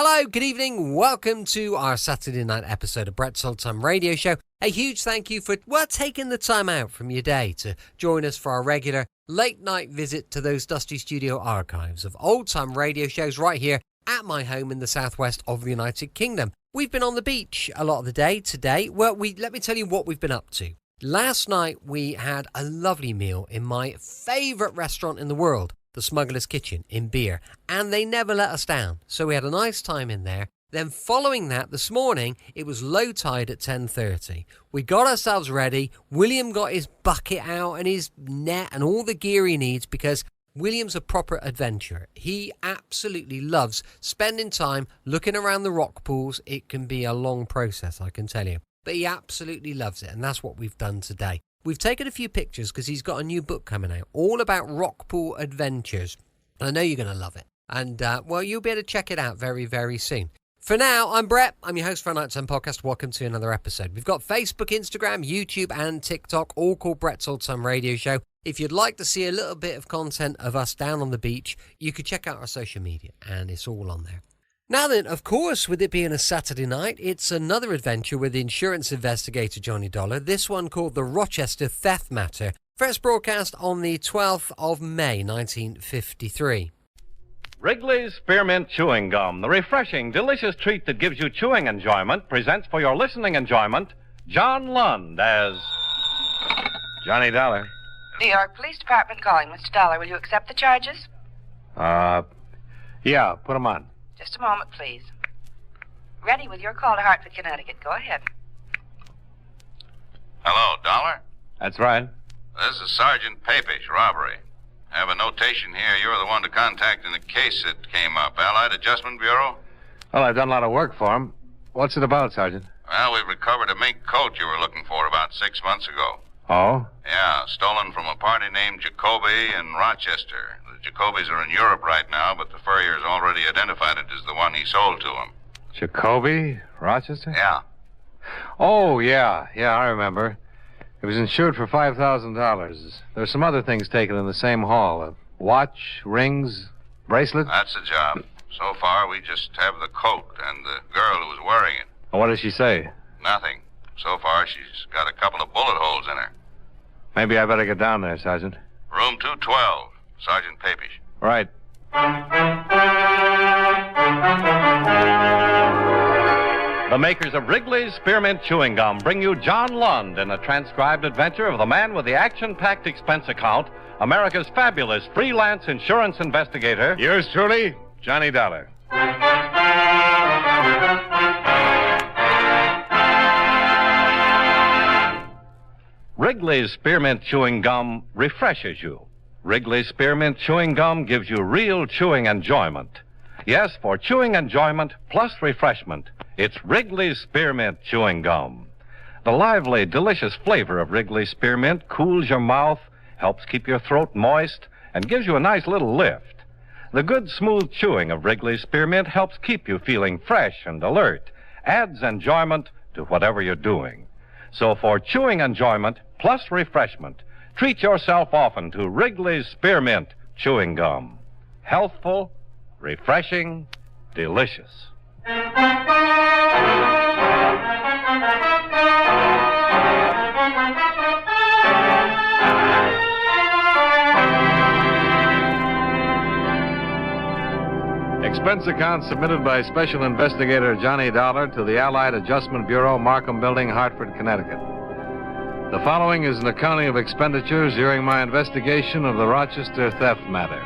Hello, good evening. Welcome to our Saturday night episode of Brett's Old Time Radio Show. A huge thank you for taking the time out from your day to join us for our regular late night visit to those dusty studio archives of old time radio shows right here at my home in the southwest of the United Kingdom. We've been on the beach a lot of the day today. Well, let me tell you what we've been up to. Last night we had a lovely meal in my favourite restaurant in the world, the Smuggler's Kitchen in Beer, and they never let us down. So we had a nice time in there. Then following that, this morning, it was low tide at 10:30. We got ourselves ready. William got his bucket out and his net and all the gear he needs because William's a proper adventurer. He absolutely loves spending time looking around the rock pools. It can be a long process, I can tell you. But he absolutely loves it, and that's what we've done today. We've taken a few pictures because he's got a new book coming out, all about rock pool adventures. And I know you're going to love it. And, well, you'll be able to check it out very, very soon. For now, I'm Brett. I'm your host for our Nighttime Podcast. Welcome to another episode. We've got Facebook, Instagram, YouTube, and TikTok, all called Brett's Old Time Radio Show. If you'd like to see a little bit of content of us down on the beach, you could check out our social media, and it's all on there. Now then, of course, with it being a Saturday night, it's another adventure with insurance investigator Johnny Dollar, this one called the Rochester Theft Matter, first broadcast on the 12th of May, 1953. Wrigley's Spearmint Chewing Gum, the refreshing, delicious treat that gives you chewing enjoyment, presents for your listening enjoyment, John Lund as Johnny Dollar. New York Police Department calling. Mr. Dollar, will you accept the charges? Yeah, put them on. Just a moment, please. Ready with your call to Hartford, Connecticut. Go ahead. Hello, Dollar? That's right. This is Sergeant Papish, robbery. I have a notation here. You're the one to contact in the case that came up. Allied Adjustment Bureau? Well, I've done a lot of work for him. What's it about, Sergeant? Well, we've recovered a mink coat you were looking for about 6 months ago. Oh? Yeah, stolen from a party named Jacoby in Rochester. The Jacobys are in Europe right now, but the furrier's already identified it as the one he sold to him. Jacoby? Rochester? Yeah. Oh, yeah, I remember. It was insured for $5,000. There's some other things taken in the same haul. A watch, rings, bracelet. That's the job. So far, we just have the coat and the girl who was wearing it. What does she say? Nothing. So far, she's got a couple of bullet holes in her. Maybe I better get down there, Sergeant. Room 212, Sergeant Papish. Right. The makers of Wrigley's Spearmint Chewing Gum bring you John Lund in a transcribed adventure of the man with the Action-Packed Expense Account, America's fabulous freelance insurance investigator. Yours truly, Johnny Dollar. Wrigley's Spearmint Chewing Gum refreshes you. Wrigley's Spearmint Chewing Gum gives you real chewing enjoyment. Yes, for chewing enjoyment plus refreshment, it's Wrigley's Spearmint Chewing Gum. The lively, delicious flavor of Wrigley's Spearmint cools your mouth, helps keep your throat moist, and gives you a nice little lift. The good, smooth chewing of Wrigley's Spearmint helps keep you feeling fresh and alert, adds enjoyment to whatever you're doing. So for chewing enjoyment plus refreshment, treat yourself often to Wrigley's Spearmint Chewing Gum. Healthful, refreshing, delicious. Expense account submitted by Special Investigator Johnny Dollar to the Allied Adjustment Bureau, Markham Building, Hartford, Connecticut. The following is an accounting of expenditures during my investigation of the Rochester theft matter.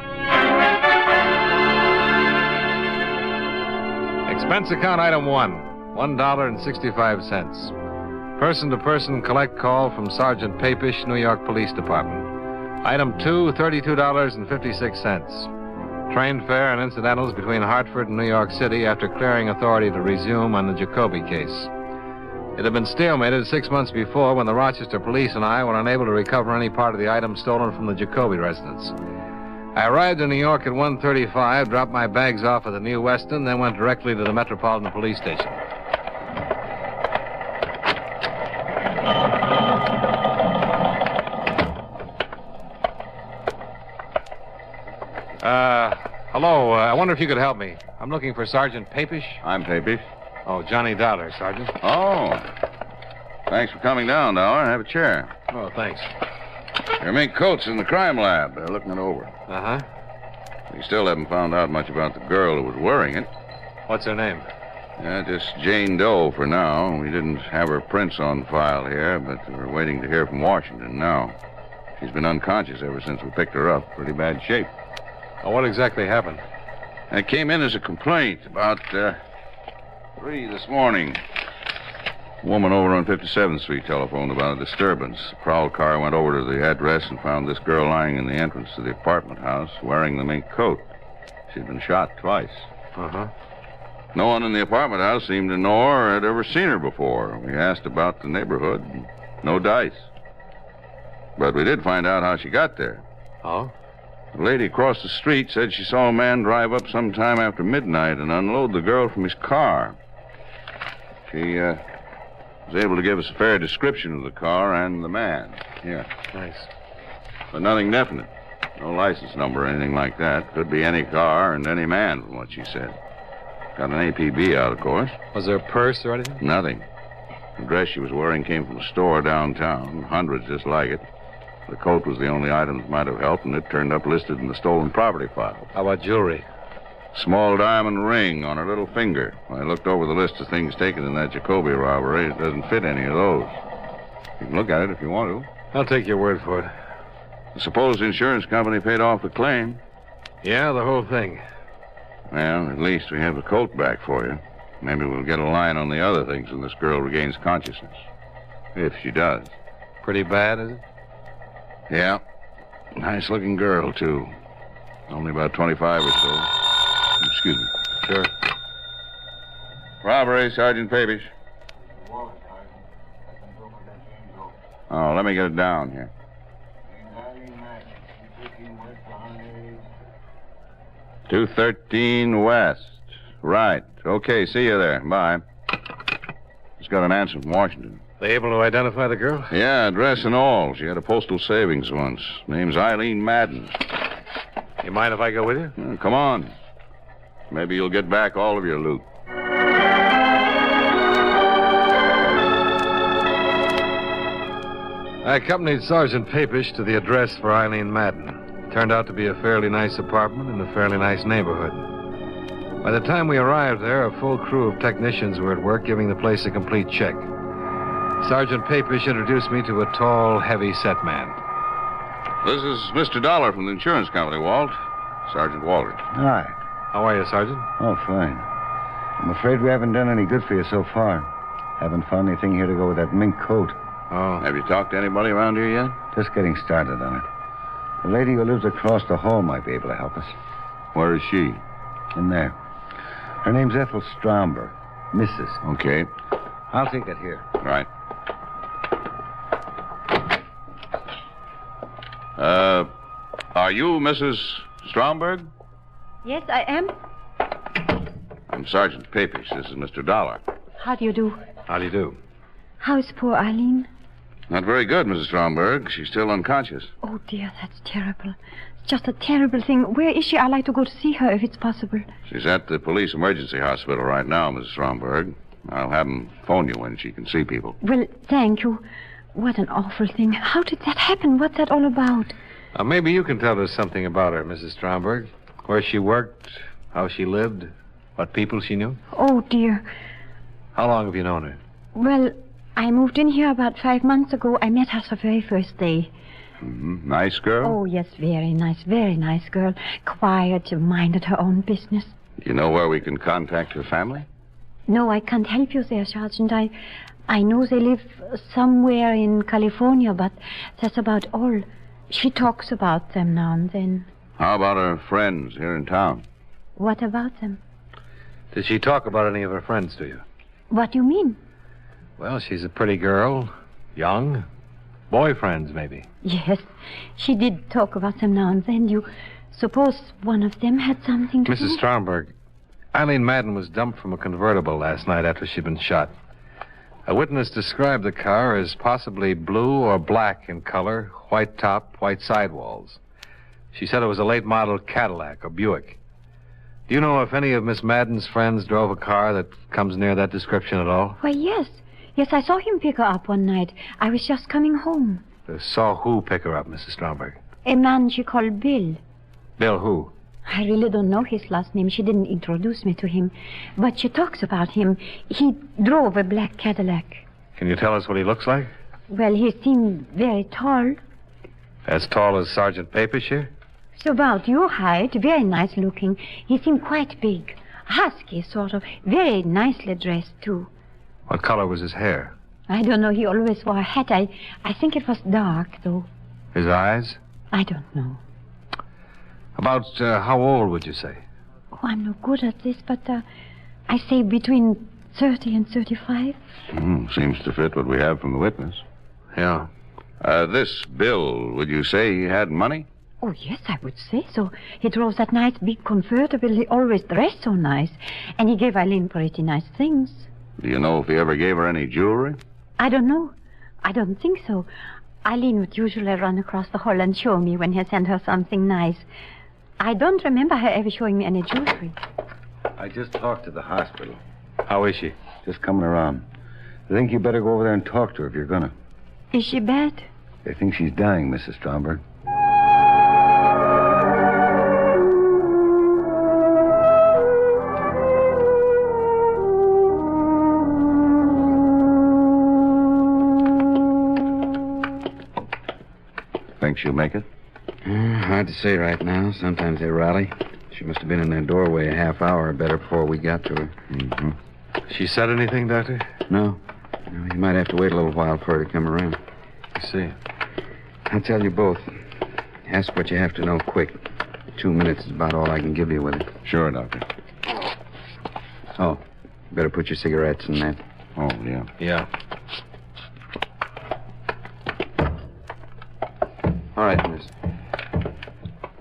Expense account item 1, $1.65. Person-to-person collect call from Sergeant Papish, New York Police Department. Item 2, $32.56. Train fare and incidentals between Hartford and New York City after clearing authority to resume on the Jacoby case. It had been stalemated 6 months before when the Rochester police and I were unable to recover any part of the items stolen from the Jacoby residence. I arrived in New York at 1:35, dropped my bags off at the New Weston, then went directly to the Metropolitan Police Station. Hello. I wonder if you could help me. I'm looking for Sergeant Papish. I'm Papish. Oh, Johnny Dollar, Sergeant. Oh. Thanks for coming down, Dollar. Have a chair. Oh, thanks. Your mink coat's in the crime lab. They're looking it over. Uh-huh. We still haven't found out much about the girl who was wearing it. What's her name? Just Jane Doe for now. We didn't have her prints on file here, but we're waiting to hear from Washington now. She's been unconscious ever since we picked her up. Pretty bad shape. Oh, what exactly happened? It came in as a complaint about 3 this morning. A woman over on 57th Street telephoned about a disturbance. The prowl car went over to the address and found this girl lying in the entrance to the apartment house wearing the mink coat. She'd been shot twice. Uh-huh. No one in the apartment house seemed to know her or had ever seen her before. We asked about the neighborhood. No dice. But we did find out how she got there. Oh? The lady across the street said she saw a man drive up sometime after midnight and unload the girl from his car. She was able to give us a fair description of the car and the man. Here. Nice. But nothing definite. No license number or anything like that. Could be any car and any man, from what she said. Got an APB out, of course. Was there a purse or anything? Nothing. The dress she was wearing came from a store downtown. Hundreds just like it. The coat was the only item that might have helped, and it turned up listed in the stolen property file. How about jewelry? Small diamond ring on her little finger. When I looked over the list of things taken in that Jacoby robbery, it doesn't fit any of those. You can look at it if you want to. I'll take your word for it. I suppose the insurance company paid off the claim. Yeah, the whole thing. Well, at least we have the coat back for you. Maybe we'll get a line on the other things when this girl regains consciousness. If she does. Pretty bad, is it? Yeah. Nice-looking girl, too. Only about 25 or so. Excuse me. Sure. Robbery, Sergeant Papish. Oh, let me get it down here. 213 West. Right. Okay, see you there. Bye. Just got an answer from Washington. They able to identify the girl? Yeah, address and all. She had a postal savings once. Name's Eileen Madden. You mind if I go with you? Come on. Maybe you'll get back all of your loot. I accompanied Sergeant Papish to the address for Eileen Madden. Turned out to be a fairly nice apartment in a fairly nice neighborhood. By the time we arrived there, a full crew of technicians were at work giving the place a complete check. Sergeant Papish introduced me to a tall, heavy-set man. This is Mr. Dollar from the insurance company, Walt. Sergeant Walter. Hi. How are you, Sergeant? Oh, fine. I'm afraid we haven't done any good for you so far. Haven't found anything here to go with that mink coat. Oh. Have you talked to anybody around here yet? Just getting started on it. The lady who lives across the hall might be able to help us. Where is she? In there. Her name's Ethel Stromberg. Mrs. Okay. I'll take it here. Right. Are you Mrs. Stromberg? Yes, I am. I'm Sergeant Papish. This is Mr. Dollar. How do you do? How do you do? How is poor Eileen? Not very good, Mrs. Stromberg. She's still unconscious. Oh, dear, that's terrible. It's just a terrible thing. Where is she? I'd like to go to see her if it's possible. She's at the police emergency hospital right now, Mrs. Stromberg. I'll have them phone you when she can see people. Well, thank you. What an awful thing. How did that happen? What's that all about? Maybe you can tell us something about her, Mrs. Stromberg. Where she worked, how she lived, what people she knew. Oh, dear. How long have you known her? Well, I moved in here about 5 months ago. I met her the very first day. Mm-hmm. Nice girl? Oh, yes, very nice girl. Quiet, minded her own business. Do you know where we can contact her family? No, I can't help you there, Sergeant. I know they live somewhere in California, but that's about all. She talks about them now and then. How about her friends here in town? What about them? Did she talk about any of her friends to you? What do you mean? Well, she's a pretty girl. Young. Boyfriends, maybe. Yes, she did talk about them now and then. You suppose one of them had something to do? Mrs. Stromberg, Eileen Madden was dumped from a convertible last night after she'd been shot. A witness described the car as possibly blue or black in color, white top, white sidewalls. She said it was a late model Cadillac or Buick. Do you know if any of Miss Madden's friends drove a car that comes near that description at all? Why, yes. Yes, I saw him pick her up one night. I was just coming home. Saw who pick her up, Mrs. Stromberg? A man she called Bill. Bill who? I really don't know his last name. She didn't introduce me to him. But she talks about him. He drove a black Cadillac. Can you tell us what he looks like? Well, he seemed very tall. As tall as Sergeant Papish here? So about your height, very nice looking. He seemed quite big. Husky, sort of. Very nicely dressed, too. What color was his hair? I don't know. He always wore a hat. I think it was dark, though. His eyes? I don't know. About how old would you say? Oh, I'm no good at this, but I say between 30 and 35. Seems to fit what we have from the witness. Yeah. This Bill, would you say he had money? Oh, yes, I would say so. He drove that nice big convertible. He always dressed so nice. And he gave Eileen pretty nice things. Do you know if he ever gave her any jewelry? I don't know. I don't think so. Eileen would usually run across the hall and show me when he sent her something nice. I don't remember her ever showing me any jewelry. I just talked to the hospital. How is she? Just coming around. I think you better go over there and talk to her if you're gonna. Is she bad? They think she's dying, Mrs. Stromberg. Think she'll make it? Hard to say right now. Sometimes they rally. She must have been in their doorway a half hour or better before we got to her. Mm-hmm. She said anything, Doctor? No. You might have to wait a little while for her to come around. I see. I'll tell you both. Ask what you have to know quick. 2 minutes is about all I can give you with it. Sure, Doctor. Oh, better put your cigarettes in that. Oh, yeah. Yeah. All right, miss.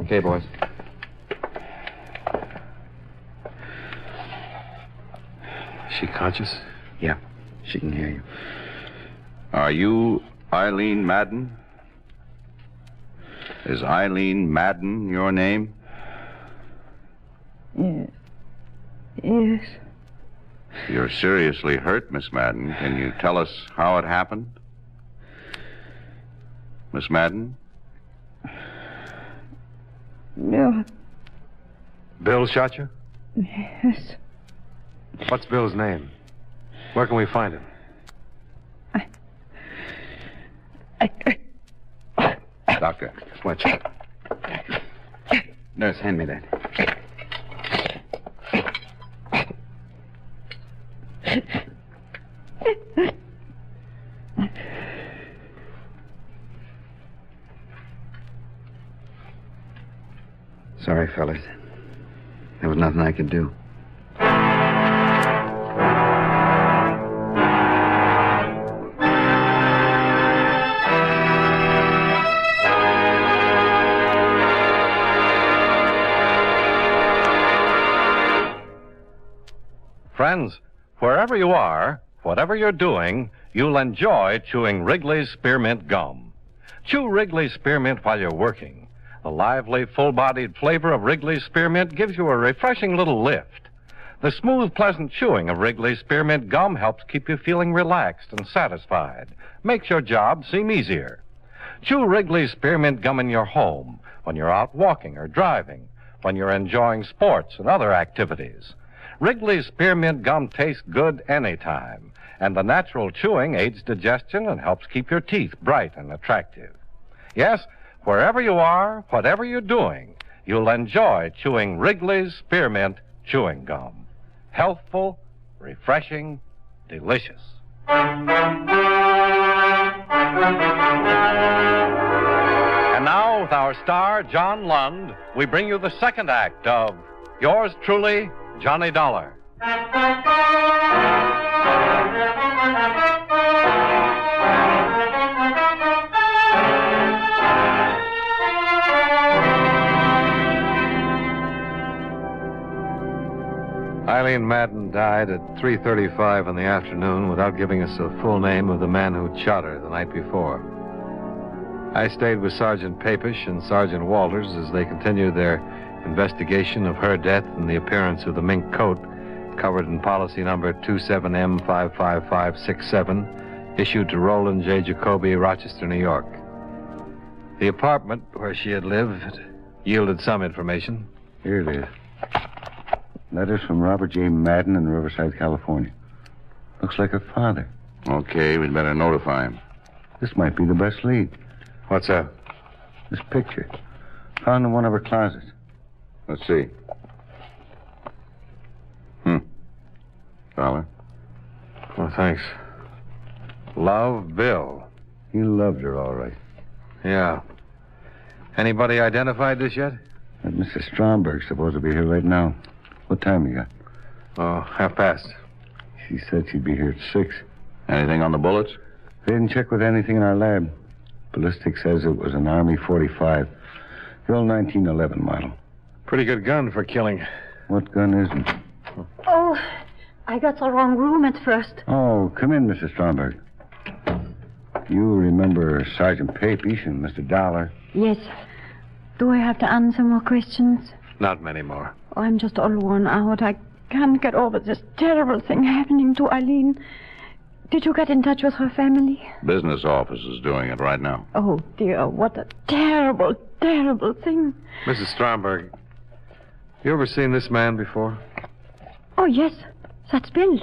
Okay, boys. Is she conscious? Yeah, she can hear you. Are you Eileen Madden? Is Eileen Madden your name? Yes. You're seriously hurt, Miss Madden. Can you tell us how it happened? Miss Madden? No. Bill shot you? Yes. What's Bill's name? Where can we find him? Doctor. Watch out. Nurse, hand me that. Sorry, fellas. There was nothing I could do. Friends, wherever you are, whatever you're doing, you'll enjoy chewing Wrigley's Spearmint Gum. Chew Wrigley's Spearmint while you're working. The lively, full-bodied flavor of Wrigley's Spearmint gives you a refreshing little lift. The smooth, pleasant chewing of Wrigley's Spearmint Gum helps keep you feeling relaxed and satisfied. Makes your job seem easier. Chew Wrigley's Spearmint Gum in your home, when you're out walking or driving, when you're enjoying sports and other activities. Wrigley's Spearmint Gum tastes good anytime, and the natural chewing aids digestion and helps keep your teeth bright and attractive. Yes, wherever you are, whatever you're doing, you'll enjoy chewing Wrigley's Spearmint Chewing Gum. Healthful, refreshing, delicious. And now, with our star, John Lund, we bring you the second act of Yours Truly, Johnny Dollar. Eileen Madden died at 3:35 in the afternoon without giving us the full name of the man who shot her the night before. I stayed with Sergeant Papish and Sergeant Walters as they continued their investigation of her death and the appearance of the mink coat, covered in policy number 27M55567, issued to Roland J. Jacoby, Rochester, New York. The apartment where she had lived yielded some information. Here it is. Letters from Robert J. Madden in Riverside, California. Looks like her father. Okay, we'd better notify him. This might be the best lead. What's that? This picture. Found in one of her closets. Let's see. $1. Oh, thanks. Love, Bill. He loved her, all right. Yeah. Anybody identified this yet? That Mrs. Stromberg's supposed to be here right now. What time you got? Oh, 1:30. She said she'd be here at 6. Anything on the bullets? They didn't check with anything in our lab. Ballistic says it was an Army 45. The old 1911 model. Pretty good gun for killing. What gun isn't? Oh, I got the wrong room at first. Oh, come in, Mrs. Stromberg. You remember Sergeant Papish and Mr. Dollar? Yes. Do I have to answer more questions? Not many more. Oh, I'm just all worn out. I can't get over this terrible thing happening to Eileen. Did you get in touch with her family? Business office is doing it right now. Oh, dear, what a terrible, terrible thing. Mrs. Stromberg, you ever seen this man before? Oh, yes. That's Bill.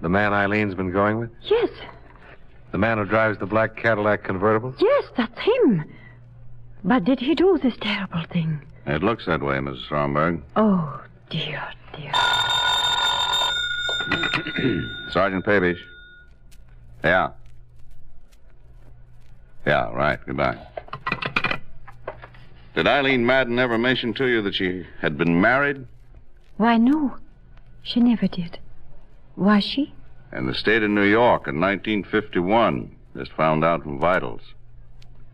The man Eileen's been going with? Yes. The man who drives the black Cadillac convertible? Yes, that's him. But did he do this terrible thing? It looks that way, Mrs. Stromberg. Oh, dear, dear. Sergeant Papish. Yeah. Yeah, right. Goodbye. Did Eileen Madden ever mention to you that she had been married? Why, no. She never did. Was she? In the state of New York in 1951. Just found out from vitals.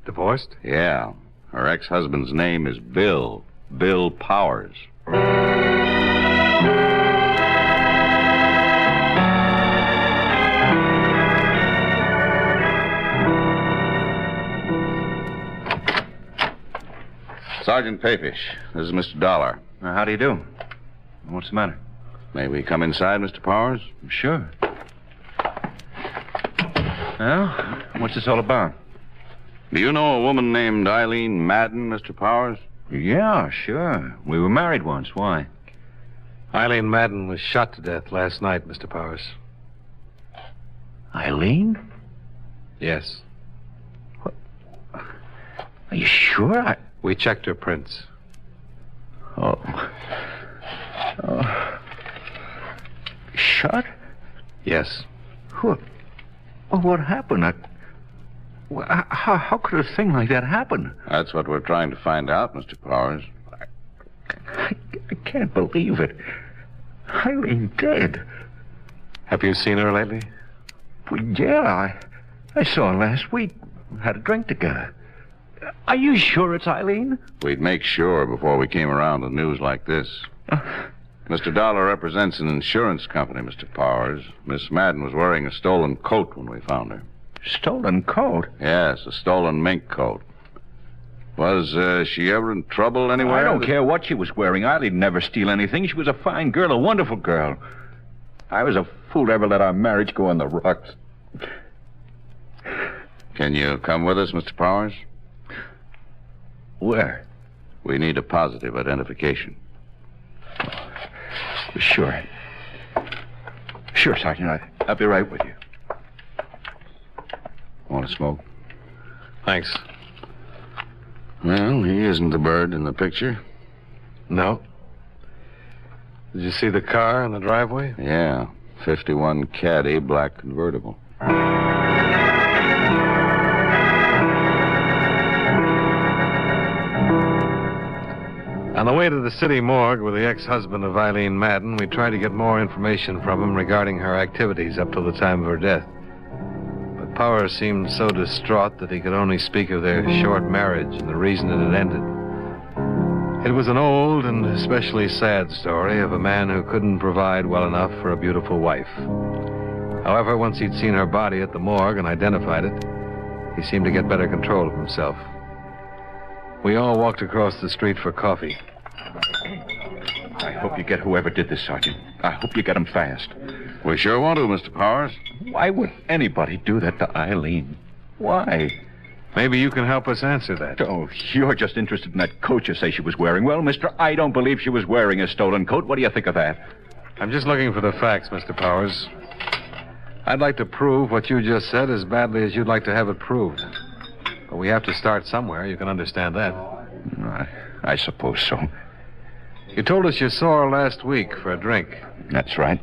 Divorced? Yeah. Her ex-husband's name is Bill. Bill Powers. Sergeant Papish, this is Mr. Dollar. How do you do? What's the matter? May we come inside, Mr. Powers? Sure. Well, what's this all about? Do you know a woman named Eileen Madden, Mr. Powers? Yeah, sure. We were married once. Why? Eileen Madden was shot to death last night, Mr. Powers. Eileen? Yes. What? Are you sure? We checked her prints. Oh. Shot? Yes. What? Oh, what happened? How could a thing like that happen? That's what we're trying to find out, Mr. Powers. I can't believe it. Eileen dead. Have you seen her lately? Well, yeah, I saw her last week. Had a drink together. Are you sure it's Eileen? We'd make sure before we came around with news like this. Mr. Dollar represents an insurance company, Mr. Powers. Miss Madden was wearing a stolen coat when we found her. Stolen coat? Yes, a stolen mink coat. Was she ever in trouble anywhere? I don't care what she was wearing. Eileen never steal anything. She was a fine girl, a wonderful girl. I was a fool to ever let our marriage go on the rocks. Can you come with us, Mr. Powers? Where? We need a positive identification. Sure. Sure, Sergeant. I'll be right with you. Want to smoke? Thanks. Well, he isn't the bird in the picture. No. Did you see the car in the driveway? Yeah. 51 Caddy, black convertible. On the way to the city morgue with the ex-husband of Eileen Madden, we tried to get more information from him regarding her activities up to the time of her death. But Powers seemed so distraught that he could only speak of their short marriage and the reason it had ended. It was an old and especially sad story of a man who couldn't provide well enough for a beautiful wife. However, once he'd seen her body at the morgue and identified it, he seemed to get better control of himself. We all walked across the street for coffee. I hope you get whoever did this, Sergeant. I hope you get him fast. We sure want to, Mr. Powers. Why would anybody do that to Eileen? Why? Maybe you can help us answer that. Oh, you're just interested in that coat you say she was wearing. Well, mister, I don't believe she was wearing a stolen coat. What do you think of that? I'm just looking for the facts, Mr. Powers. I'd like to prove what you just said as badly as you'd like to have it proved. But we have to start somewhere. You can understand that. I suppose so. You told us you saw her last week for a drink. That's right.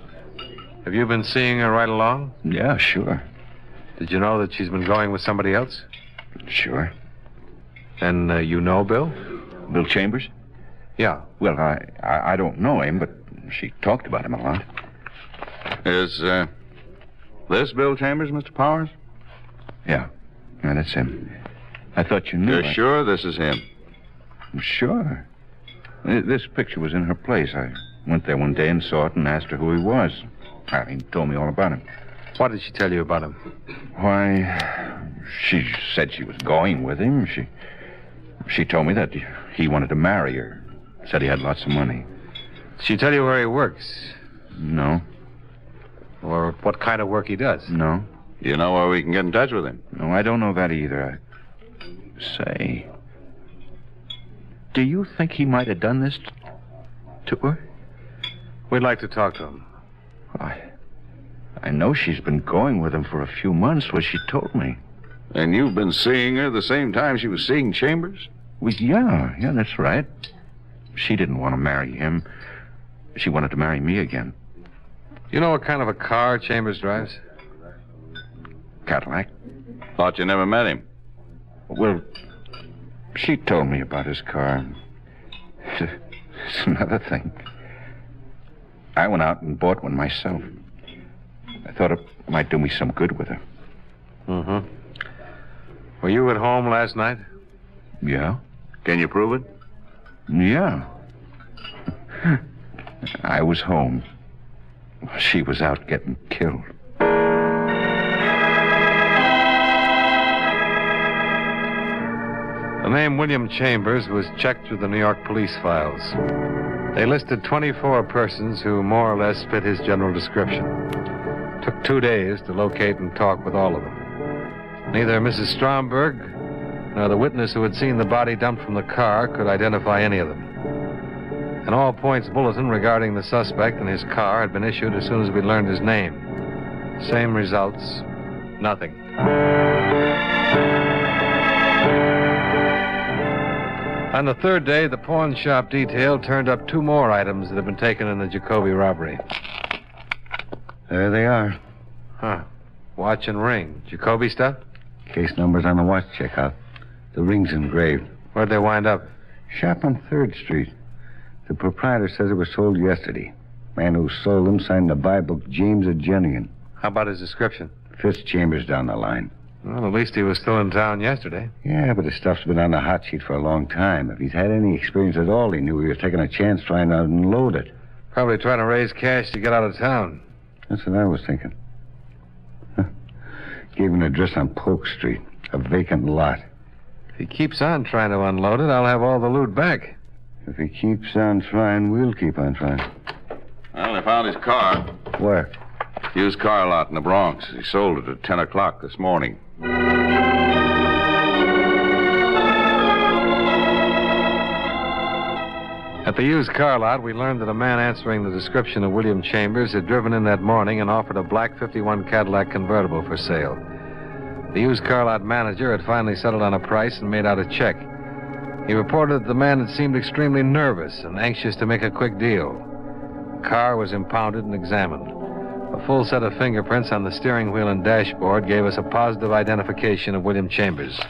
Have you been seeing her right along? Yeah, sure. Did you know that she's been going with somebody else? Sure. Then you know Bill? Bill Chambers? Yeah. Well, I don't know him, but she talked about him a lot. Is this Bill Chambers, Mr. Powers? Yeah, that's him. I thought you knew. You're sure this is him? Sure. This picture was in her place. I went there one day and saw it and asked her who he was. Eileen told me all about him. What did she tell you about him? Why, she said she was going with him. She told me that he wanted to marry her. Said he had lots of money. Did she tell you where he works? No. Or what kind of work he does? No. You know where we can get in touch with him? No, I don't know that either. Say, do you think he might have done this to her? We'd like to talk to him. I know she's been going with him for a few months, what she told me. And you've been seeing her the same time she was seeing Chambers? Well, yeah, that's right. She didn't want to marry him. She wanted to marry me again. You know what kind of a car Chambers drives? Cadillac. Thought you never met him. Well, she told me about his car. It's another thing. I went out and bought one myself. I thought it might do me some good with her. Mm-hmm. Were you at home last night? Yeah. Can you prove it? Yeah. I was home. She was out getting killed. The name William Chambers was checked through the New York police files. They listed 24 persons who more or less fit his general description. It took 2 days to locate and talk with all of them. Neither Mrs. Stromberg nor the witness who had seen the body dumped from the car could identify any of them. An all-points bulletin regarding the suspect and his car had been issued as soon as we learned his name. Same results, nothing. On the third day, the pawn shop detail turned up 2 more items that had been taken in the Jacoby robbery. There they are. Huh. Watch and ring. Jacoby stuff? Case numbers on the watch checkout. The ring's engraved. Where'd they wind up? Shop on 3rd Street. The proprietor says it was sold yesterday. Man who sold them signed the buy book James Agenian. How about his description? Fitz Chambers down the line. Well, at least he was still in town yesterday. Yeah, but his stuff's been on the hot sheet for a long time. If he's had any experience at all, he knew he was taking a chance trying to unload it. Probably trying to raise cash to get out of town. That's what I was thinking. Huh. Gave him an address on Polk Street. A vacant lot. If he keeps on trying to unload it, I'll have all the loot back. If he keeps on trying, we'll keep on trying. Well, they found his car. Where? Used car lot in the Bronx. He sold it at 10 o'clock this morning. At the used car lot, we learned that a man answering the description of William Chambers had driven in that morning and offered a black 51 Cadillac convertible for sale. The used car lot manager had finally settled on a price and made out a check. He reported that the man had seemed extremely nervous and anxious to make a quick deal. The car was impounded and examined. A full set of fingerprints on the steering wheel and dashboard gave us a positive identification of William Chambers.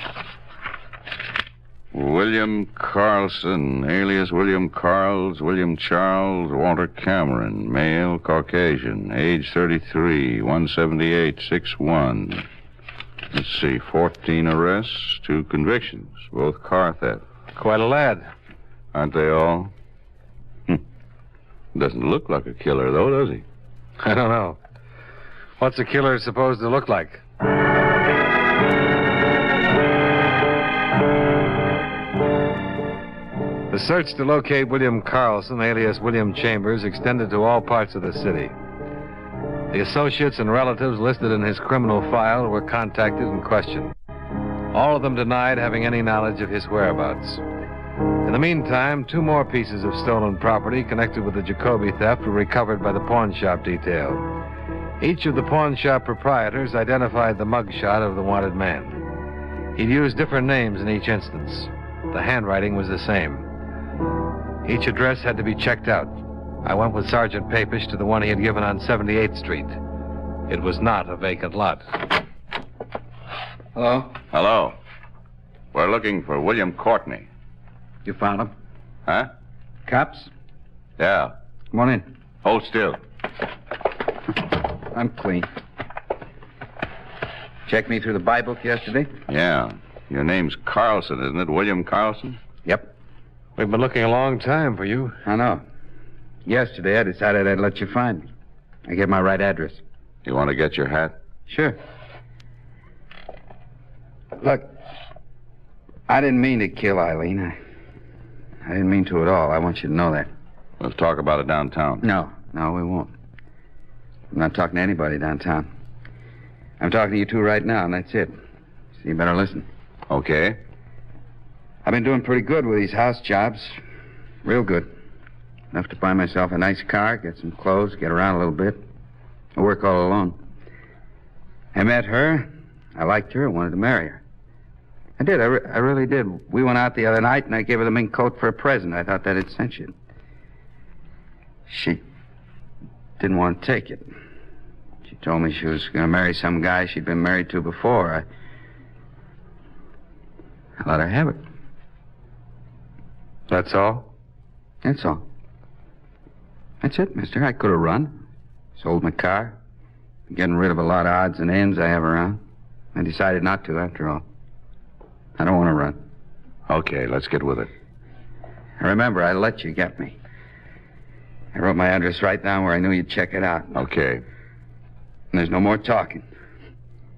William Carlson, alias William Carls, William Charles, Walter Cameron, male, Caucasian, age 33, 178, 6'1". Let's see, 14 arrests, 2 convictions, both car theft. Quite a lad. Aren't they all? Doesn't look like a killer, though, does he? I don't know. What's a killer supposed to look like? The search to locate William Carlson, alias William Chambers, extended to all parts of the city. The associates and relatives listed in his criminal file were contacted and questioned. All of them denied having any knowledge of his whereabouts. In the meantime, 2 more pieces of stolen property connected with the Jacoby theft were recovered by the pawn shop detail. Each of the pawn shop proprietors identified the mugshot of the wanted man. He'd used different names in each instance. The handwriting was the same. Each address had to be checked out. I went with Sergeant Papish to the one he had given on 78th Street. It was not a vacant lot. Hello? Hello. We're looking for William Courtney. You found him? Huh? Cops? Yeah. Come on in. Hold still. I'm clean. Checked me through the Bible yesterday? Yeah. Your name's Carlson, isn't it? William Carlson? Yep. We've been looking a long time for you. I know. Yesterday, I decided I'd let you find me. I gave my right address. You want to get your hat? Sure. Look, I didn't mean to kill Eileen. I didn't mean to at all. I want you to know that. Let's talk about it downtown. No, we won't. I'm not talking to anybody downtown. I'm talking to you two right now, and that's it. So you better listen. Okay. I've been doing pretty good with these house jobs. Real good. Enough to buy myself a nice car, get some clothes, get around a little bit. I work all alone. I met her. I liked her. I wanted to marry her. I did. I really did. We went out the other night, and I gave her the mink coat for a present. I thought that'd cinch it. She didn't want to take it. She told me she was going to marry some guy she'd been married to before. I let her have it. That's all? That's all. That's it, mister. I could have run. Sold my car. Getting rid of a lot of odds and ends I have around. I decided not to, after all. I don't want to run. Okay, let's get with it. Remember, I let you get me. I wrote my address right down where I knew you'd check it out. Okay. And there's no more talking.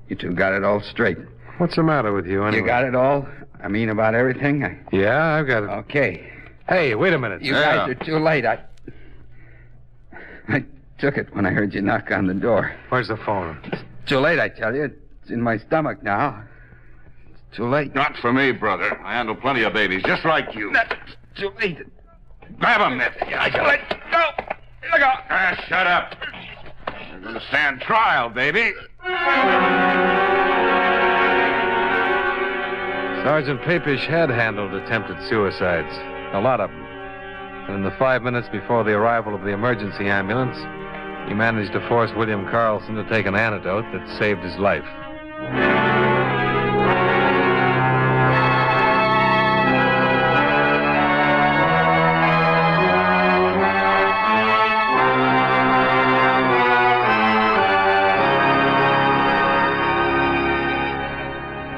You two got it all straight. What's the matter with you, anyway? You got it all? I mean, about everything? Yeah, I've got it. Okay. Hey, wait a minute. You guys are too late. I took it when I heard you knock on the door. Where's the phone? It's too late, I tell you. It's in my stomach now. It's too late. Not for me, brother. I handle plenty of babies, just like you. That's too late. Grab him, Nip. I got it. Go. Look out. Shut up. You're going to stand trial, baby. Sergeant Papish had handled attempted suicides. A lot of them. And in the 5 minutes before the arrival of the emergency ambulance, he managed to force William Carlson to take an antidote that saved his life.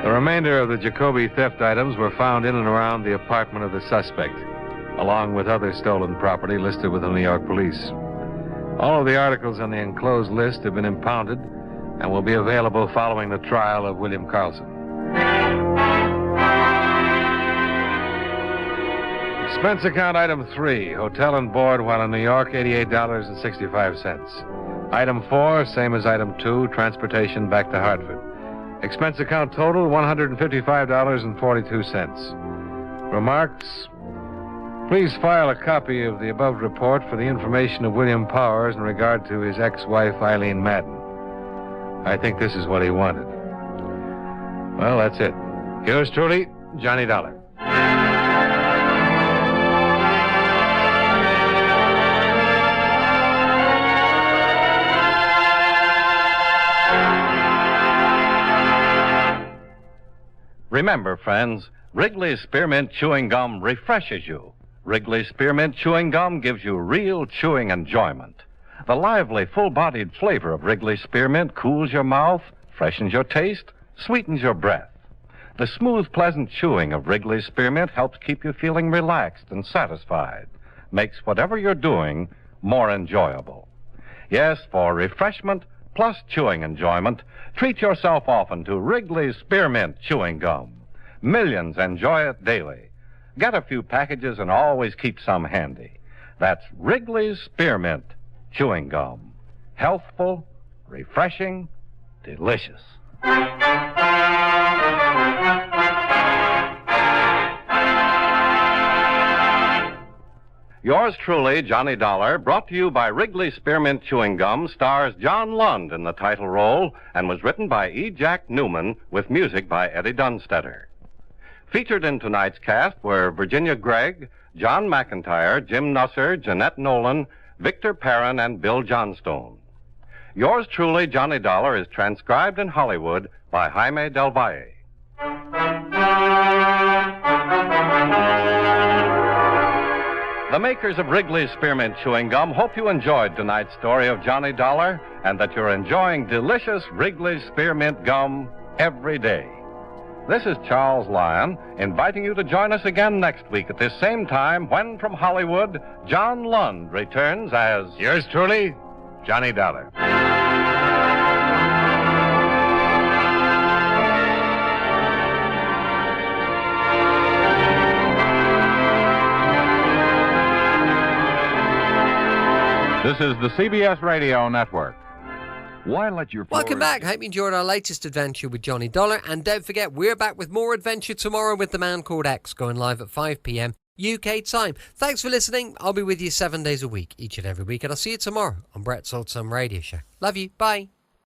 The remainder of the Jacoby theft items were found in and around the apartment of the suspect, along with other stolen property listed with the New York police. All of the articles on the enclosed list have been impounded and will be available following the trial of William Carlson. Expense account item 3, hotel and board while in New York, $88.65. Item 4, same as item 2, transportation back to Hartford. Expense account total, $155.42. Remarks? Please file a copy of the above report for the information of William Powers in regard to his ex-wife, Eileen Madden. I think this is what he wanted. Well, that's it. Yours truly, Johnny Dollar. Remember, friends, Wrigley's Spearmint Chewing Gum refreshes you. Wrigley's Spearmint Chewing Gum gives you real chewing enjoyment. The lively, full-bodied flavor of Wrigley's Spearmint cools your mouth, freshens your taste, sweetens your breath. The smooth, pleasant chewing of Wrigley's Spearmint helps keep you feeling relaxed and satisfied, makes whatever you're doing more enjoyable. Yes, for refreshment plus chewing enjoyment, treat yourself often to Wrigley's Spearmint Chewing Gum. Millions enjoy it daily. Get a few packages and always keep some handy. That's Wrigley's Spearmint Chewing Gum. Healthful, refreshing, delicious. Yours truly, Johnny Dollar, brought to you by Wrigley Spearmint Chewing Gum, stars John Lund in the title role and was written by E. Jack Newman with music by Eddie Dunstetter. Featured in tonight's cast were Virginia Gregg, John McIntyre, Jim Nusser, Jeanette Nolan, Victor Perrin, and Bill Johnstone. Yours truly, Johnny Dollar, is transcribed in Hollywood by Jaime Del Valle. The makers of Wrigley's Spearmint Chewing Gum hope you enjoyed tonight's story of Johnny Dollar and that you're enjoying delicious Wrigley's Spearmint Gum every day. This is Charles Lyon inviting you to join us again next week at this same time when, from Hollywood, John Lund returns as Yours truly, Johnny Dollar. This is the CBS Radio Network. Why let your Welcome back. Hope you enjoyed our latest adventure with Johnny Dollar. And don't forget, we're back with more adventure tomorrow with The Man Called X, going live at 5 p.m. UK time. Thanks for listening. I'll be with you 7 days a week, each and every week. And I'll see you tomorrow on Brett's Old Time Radio Show. Love you. Bye.